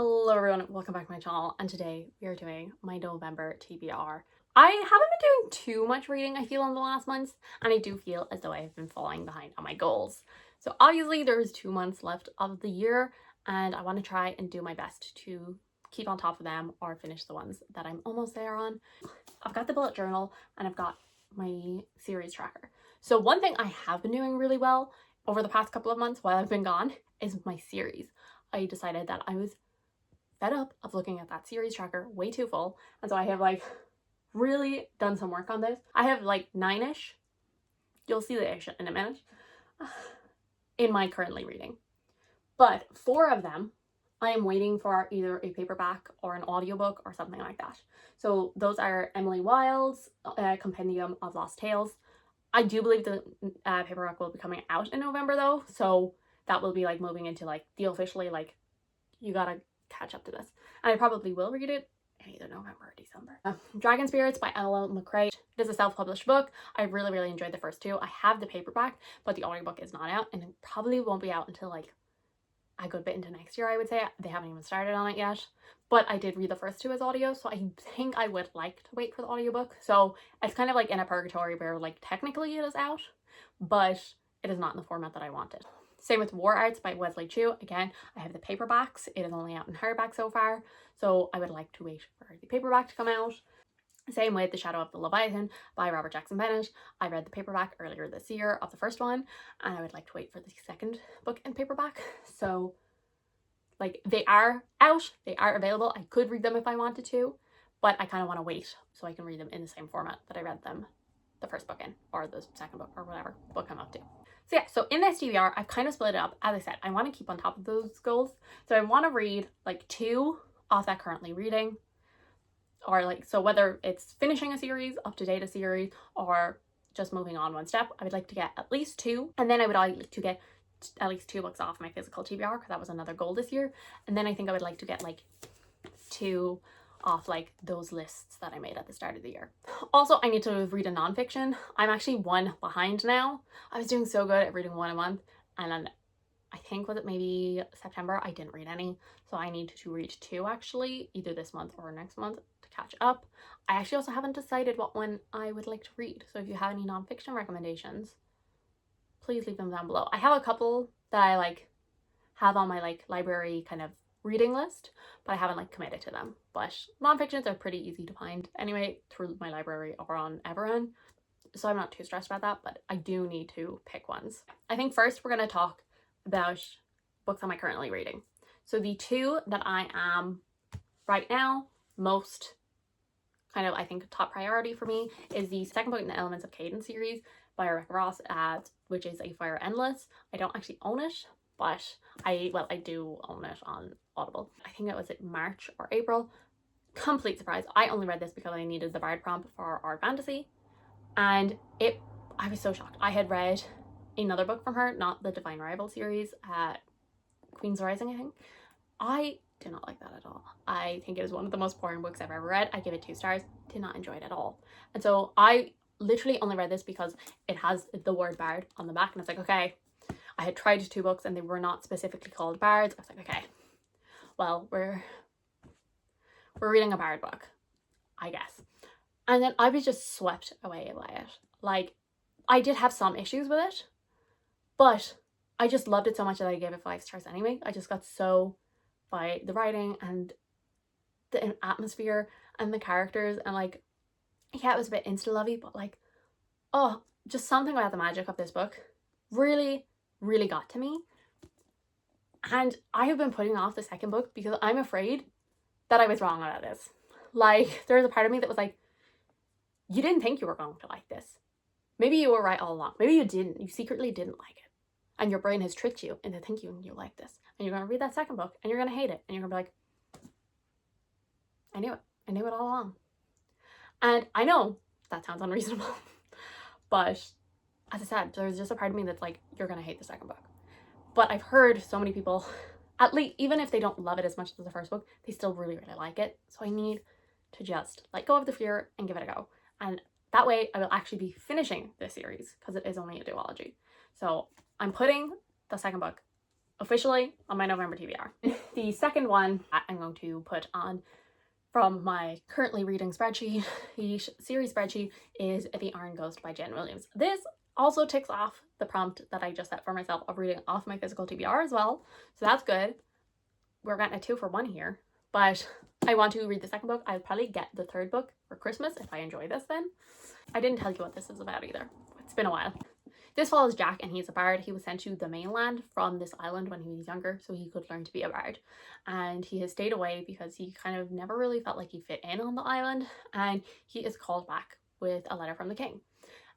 Hello everyone, welcome back to my channel, and today we are doing my November TBR. I haven't been doing too much reading, I feel, in the last months, and I do feel as though I've been falling behind on my goals. So obviously there's 2 months left of the year, and I want to try and do my best to keep on top of them or finish the ones that I'm almost there on. I've got the bullet journal and I've got my series tracker. So one thing I have been doing really well over the past couple of months while I've been gone is my series. I decided that I was fed up of looking at that series tracker way too full, and so I have really done some work on this. I have 9-ish, you'll see the ish in a minute, in my currently reading, but 4 of them I am waiting for either a paperback or an audiobook or something like that. So those are Emily Wilde's Compendium of Lost Tales. I do believe the paperback will be coming out in November though, so that will be moving into the officially you gotta catch up to this, and I probably will read it in either November or December. Dragon Spirits by Ella McRae. It is a self-published book. I really enjoyed the first 2. I have the paperback, but the audiobook is not out, and it probably won't be out until a good bit into next year, I would say. They haven't even started on it yet, but I did read the first 2 as audio, so I think I would like to wait for the audiobook. So it's kind of in a purgatory where technically it is out, but it is not in the format that I wanted. Same with War Arts by Wesley Chu. Again, I have the paperbacks. It is only out in hardback so far, so I would like to wait for the paperback to come out. Same with The Shadow of the Leviathan by Robert Jackson Bennett. I read the paperback earlier this year of the first one, and I would like to wait for the second book in paperback. So they are out, they are available. I could read them if I wanted to, but I kind of want to wait so I can read them in the same format that I read them the first book in, or the second book, or whatever book I'm up to. So yeah, so in this TBR, I've kind of split it up. As I said, I want to keep on top of those goals. So I want to read 2 off that currently reading, or so whether it's finishing a series, up to date a series, or just moving on one step, I would like to get at least 2. And then I would like to get at least 2 books off my physical TBR, because that was another goal this year. And then I think I would like to get 2 off those lists that I made at the start of the year. Also, I need to read a nonfiction. I'm actually 1 behind now. I was doing so good at reading 1 a month, and then I think was it maybe September I didn't read any, so I need to read 2 actually, either this month or next month, to catch up. I actually also haven't decided what one I would like to read, so if you have any nonfiction recommendations, please leave them down below. I have a couple that I have on my library kind of reading list, but I haven't committed to them. But nonfictions are pretty easy to find anyway through my library or on Everend, so I'm not too stressed about that, but I do need to pick ones. I think first we're going to talk about books I'm currently reading. So the 2 that I am right now most I think top priority for me is the second book in the Elements of Cadence series by Rebecca Ross, which is A Fire Endless. I don't actually own it, but I do own it on Audible. I think it was March or April. Complete surprise. I only read this because I needed the Bard prompt for Art Fantasy, and I was so shocked. I had read another book from her, not the Divine Rival series, Queen's Rising, I think. I did not like that at all. I think it was one of the most boring books I've ever read. I give it 2 stars. Did not enjoy it at all. And so I literally only read this because it has the word Bard on the back, and it's okay. I had tried 2 books and they were not specifically called bards. I was okay, well, we're reading a bard book, I guess. And then I was just swept away by it. I did have some issues with it, but I just loved it so much that I gave it 5 stars anyway. I just got so by the writing and the atmosphere and the characters, and yeah, it was a bit insta-lovey, but oh, just something about the magic of this book really got to me. And I have been putting off the second book because I'm afraid that I was wrong about this. There's a part of me that was you didn't think you were going to like this. Maybe you were right all along. Maybe you didn't. You secretly didn't like it. And your brain has tricked you into thinking you like this. And you're going to read that second book and you're going to hate it. And you're going to be I knew it. I knew it all along. And I know that sounds unreasonable, but as I said, there's just a part of me that's you're going to hate the second book. But I've heard so many people, at least, even if they don't love it as much as the first book, they still really like it. So I need to just let go of the fear and give it a go. And that way I will actually be finishing this series, because it is only a duology. So I'm putting the second book officially on my November TBR. The second one I'm going to put on from my currently reading spreadsheet, the series spreadsheet, is The Iron Ghost by Jen Williams. This also ticks off the prompt that I just set for myself of reading off my physical TBR as well, so that's good. We're getting a 2 for 1 here, but I want to read the second book. I'll probably get the third book for Christmas if I enjoy this then. I didn't tell you what this is about either. It's been a while. This follows Jack, and he's a bard. He was sent to the mainland from this island when he was younger so he could learn to be a bard. And he has stayed away because he kind of never really felt like he fit in on the island, and he is called back with a letter from the king.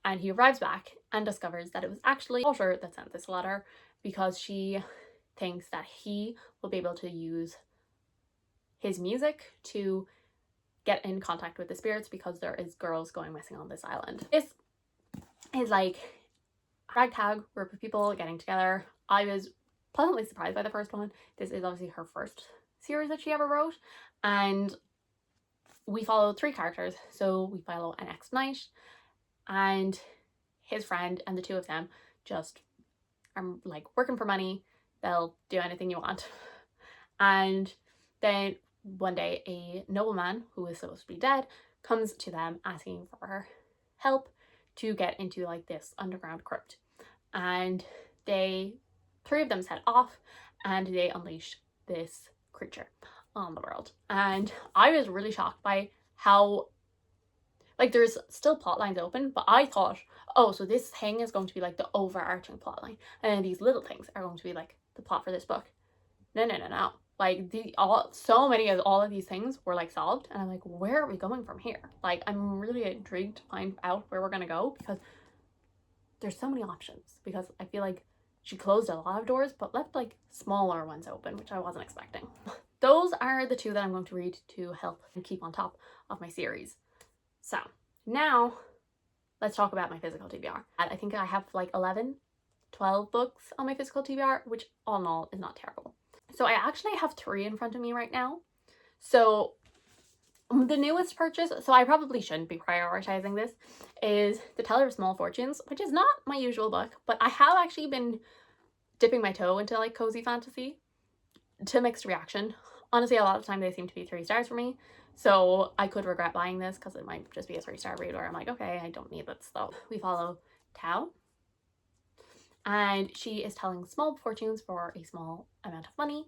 And he arrives back and discovers that it was actually Walter that sent this letter because she thinks that he will be able to use his music to get in contact with the spirits because there is girls going missing on this island. This is like a ragtag group of people getting together. I was pleasantly surprised by the first one. This is obviously her first series that she ever wrote, and we follow 3 characters. So we follow an ex-knight and his friend, and the 2 of them just are like working for money. They'll do anything you want. And then one day a nobleman who is supposed to be dead comes to them asking for help to get into like this underground crypt, and they 3 of them set off and they unleash this creature on the world. And I was really shocked by how, like, there's still plot lines open, but I thought, oh, so this thing is going to be like the overarching plot line, and then these little things are going to be like the plot for this book. No. Like, so many of all of these things were like solved, and I'm like, where are we going from here? Like, I'm really intrigued to find out where we're gonna go because there's so many options. Because I feel like she closed a lot of doors but left like smaller ones open, which I wasn't expecting. Those are the 2 that I'm going to read to help and keep on top of my series. So now let's talk about my physical TBR. I think I have like 12 books on my physical TBR, which all in all is not terrible. So I actually have 3 in front of me right now. So the newest purchase, so I probably shouldn't be prioritizing this, is The Teller of Small Fortunes, which is not my usual book, but I have actually been dipping my toe into like cozy fantasy to mixed reaction. Honestly, a lot of the time they seem to be 3 stars for me. So I could regret buying this because it might just be a 3-star read where I'm like, okay, I don't need this though. We follow Tao, and she is telling small fortunes for a small amount of money,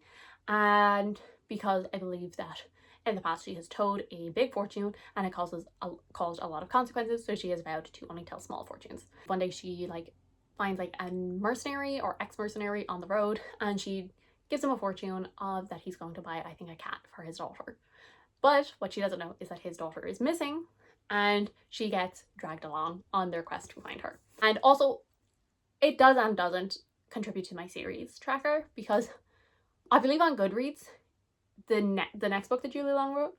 and because I believe that in the past she has told a big fortune and it caused a lot of consequences, so she is vowed to only tell small fortunes. One day she like finds like a mercenary or ex-mercenary on the road, and she gives him a fortune of that he's going to buy, I think, a cat for his daughter. But what she doesn't know is that his daughter is missing, and she gets dragged along on their quest to find her. And also, it does and doesn't contribute to my series tracker, because I believe on Goodreads, the next book that Julie Long wrote,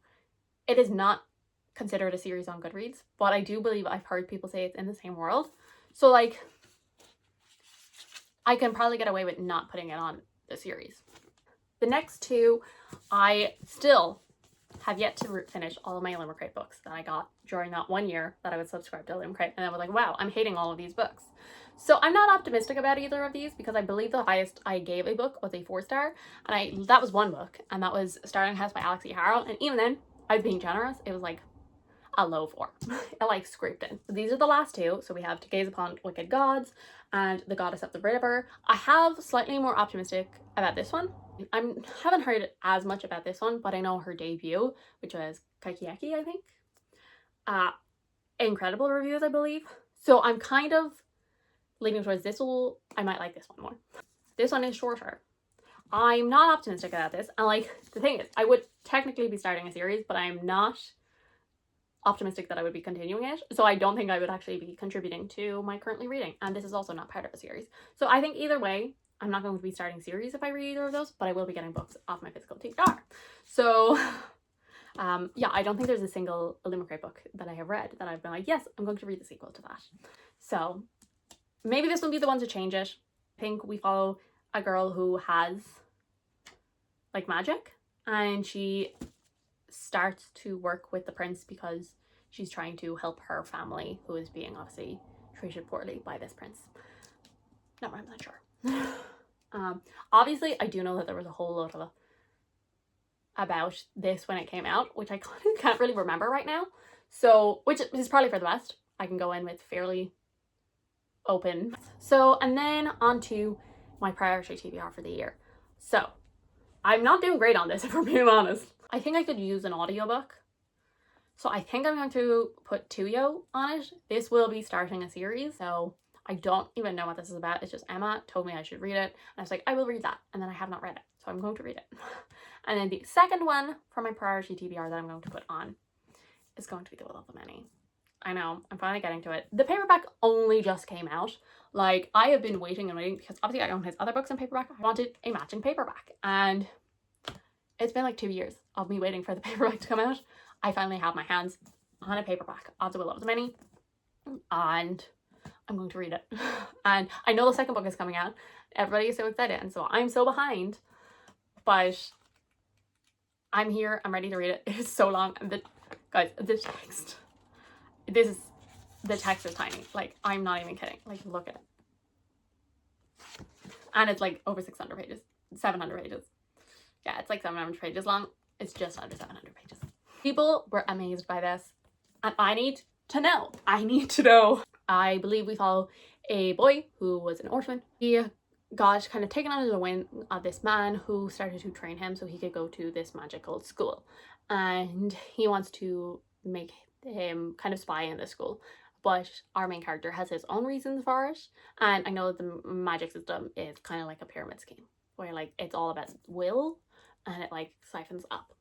it is not considered a series on Goodreads, but I do believe I've heard people say it's in the same world. So like, I can probably get away with not putting it on the series. The next 2, I still have yet to finish all of my Limerick books that I got during that 1 year that I would subscribe to Limerick, and I was like, wow, I'm hating all of these books. So I'm not optimistic about either of these because I believe the highest I gave a book was a 4-star, and that was one book, and that was Starling House by Alex E. Harrow, and even then, I was being generous, it was like a low 4. It like scraped in. So these are the last 2. So we have To Gaze Upon Wicked Gods and The Goddess of the River. I have slightly more optimistic about this one. I haven't heard as much about this one, but I know her debut, which was Kaikieki, I think. Incredible reviews, I believe. So I'm kind of leaning towards I might like this one more. This one is shorter. I'm not optimistic about this, and like, the thing is, I would technically be starting a series, but I'm not optimistic that I would be continuing it, so I don't think I would actually be contributing to my currently reading, and this is also not part of a series. So I think either way, I'm not going to be starting series if I read either of those, but I will be getting books off my physical TBR. So yeah, I don't think there's a single Limerick book that I have read that I've been like, yes, I'm going to read the sequel to that. So maybe this will be the one to change it. I think we follow a girl who has like magic, and she starts to work with the prince because she's trying to help her family, who is being obviously treated poorly by this prince. Not 100% sure. Obviously, I do know that there was a whole lot of about this when it came out, which I kind of can't really remember right now. So, which is probably for the best. I can go in with fairly open. So, and then on to my priority TBR for the year. So, I'm not doing great on this, if we're being honest. I think I could use an audiobook. So I think I'm going to put Tuyo on it. This will be starting a series, so I don't even know what this is about. It's just Emma told me I should read it, and I was like, I will read that, and then I have not read it, so I'm going to read it. And then the second one for my priority TBR that I'm going to put on is going to be The Will of the Many. I know, I'm finally getting to it. The paperback only just came out. Like, I have been waiting and waiting because obviously I own his other books in paperback. I wanted a matching paperback, and it's been like 2 years of me waiting for the paperback to come out. I finally have my hands on a paperback of The Will of the Many, and I'm going to read it. And I know the second book is coming out. Everybody is so excited, and so I'm so behind, but I'm here. I'm ready to read it. It is so long, and guys, the text. The text is tiny. Like, I'm not even kidding. Like, look at it, and it's like over 600 pages, 700 pages. Yeah, it's like 700 pages long. It's just under 700 pages. People were amazed by this, and I need to know. I believe we follow a boy who was an orphan. He got kind of taken under the wing of this man who started to train him so he could go to this magical school, and he wants to make him kind of spy in this school. But our main character has his own reasons for it, and I know that the magic system is kind of like a pyramid scheme where like it's all about will, and it like siphons up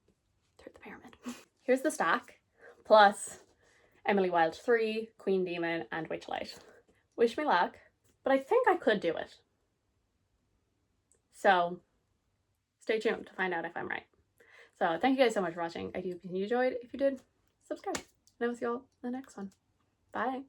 through the pyramid. Here's the stack, plus Emily Wilde 3, Queen Demon, and Witchlight. Wish me luck, but I think I could do it. So stay tuned to find out if I'm right. So thank you guys so much for watching. I do hope you enjoyed. If you did, subscribe. And I will see you all in the next one. Bye.